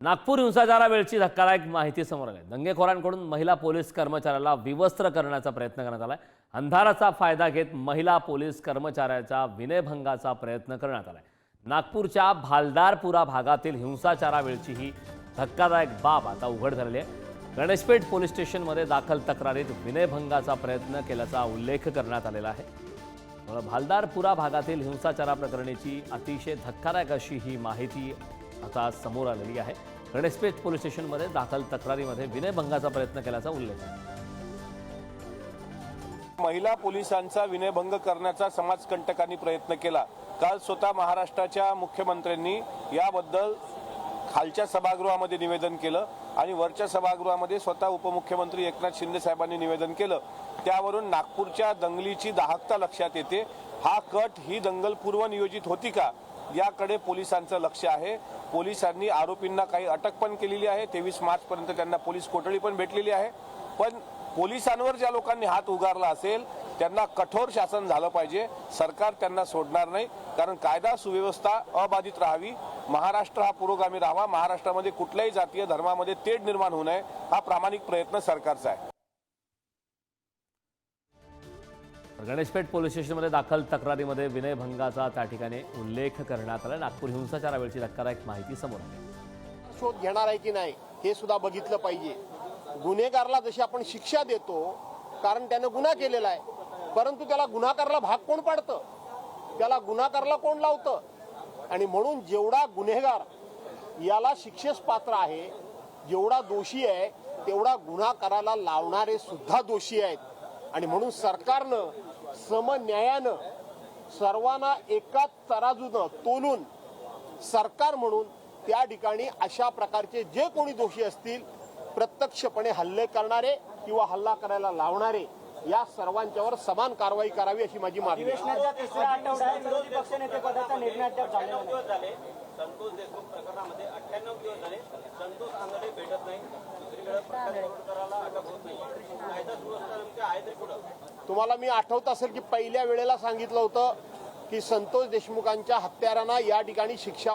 नागपूर हिंसाचारावेळची धक्कादायक माहिती समोर आली। दंगेखोरांकडून महिला पोलीस कर्मचाऱ्याला विवस्त्र करण्याचा प्रयत्न करण्यात आलाय। अंधाराचा फायदा घेत महिला पोलीस कर्मचाऱ्याचा विनयभंगाचा प्रयत्न करण्यात आलाय। नागपूरच्या भालदारपुरा भागातील हिंसाचारावेळची ही धक्कादायक बाब आता उघड झालेली आहे। गणेशपेठ पोलीस स्टेशनमध्ये दाखल तक्रारीत विनयभंगाचा प्रयत्न केल्याचा उल्लेख करण्यात आलेला आहे। भालदारपुरा भागातील हिंसाचाराप्रकरणीची अतिशय धक्कादायक अशी ही माहिती आता समोर आलेली आहे। गणेशपेठ पोलीस स्टेशनमध्ये दाखल तक्रारीमध्ये विनयभंगाचा प्रयत्न केल्याचा उल्लेख आहे। महिला पोलिसांचा विनयभंग करण्याचा समाजकंटकांनी प्रयत्न केला। काल स्वतः महाराष्ट्राच्या मुख्यमंत्र्यांनी याबद्दल खालच्या सभागृहामध्ये निवेदन केलं आणि वरच्या सभागृहामध्ये स्वतः उपमुख्यमंत्री एकनाथ शिंदे साहेबांनी निवेदन केलं। त्यावरून नागपूरच्या दंगलीची दाहकता लक्षात येते। हा कट ही दंगल पूर्वनियोजित होती का याकडे पोलिसांचं लक्ष आहे। पोलिसांनी आरोपींना काही अटक पण केलेली आहे। 23 मार्च पर्यंत त्यांना पोलीस कोठडी पण भेटलेली आहे। पण पोलिसांवर ज्या लोकांनी हात उगारला असेल त्यांना कठोर शासन झालं पाहिजे। सरकार त्यांना सोडणार नाही, कारण कायदा सुव्यवस्था अबाधित राहावी, महाराष्ट्र हा पुरोगामी राहावा, महाराष्ट्रामध्ये कुठल्याही जातीय धर्मामध्ये तेढ निर्माण होऊ नये हा प्रामाणिक प्रयत्न सरकारचा आहे। गणेशपेठ पोलीस स्टेशनमध्ये दाखल तक्रारीमध्ये विनयभंगाचा त्या ठिकाणी उल्लेख करण्यात आला। नागपूर हिंसाचारावेळची धक्कादायक माहिती समोर आली। शोध घेणार आहे की नाही हे सुद्धा बघितलं पाहिजे। गुन्हेगारला जशी आपण शिक्षा देतो कारण त्याने गुन्हा केलेला आहे, परंतु त्याला गुन्हाकाराला भाग कोण पाडतं, त्याला गुन्हाकाराला कोण लावतं? आणि म्हणून जेवढा गुन्हेगार याला शिक्षेस पात्र आहे, जेवढा दोषी आहे तेवढा गुन्हाकाराला लावणारे सुद्धा दोषी आहेत। आणि म्हणून सरकारनं समन्यायानं सर्वांना एकाच तराजूनं तोलून सरकार म्हणून त्या ठिकाणी अशा प्रकारचे जे कोणी दोषी असतील, प्रत्यक्षपणे हल्ले करणारे किंवा हल्ला करायला लावणारे, या सर्वांच्यावर समान कारवाई करावी अशी माझी मागणी आहे। संतोष देशमुख प्रकरणामध्ये 98 दिवस झाले, संतोष आंगडे भेटत नाही, दुसरीकडे पत्रकाराला अटक होत नाही। कायदा सुव्यवस्था नेमकी आहे तरी कुठं? तुम्हाला मी आठवत असेल की पहिल्या वेळेला सांगितलं होतं की संतोष देशमुखांच्या हत्यारांना या ठिकाणी शिक्षा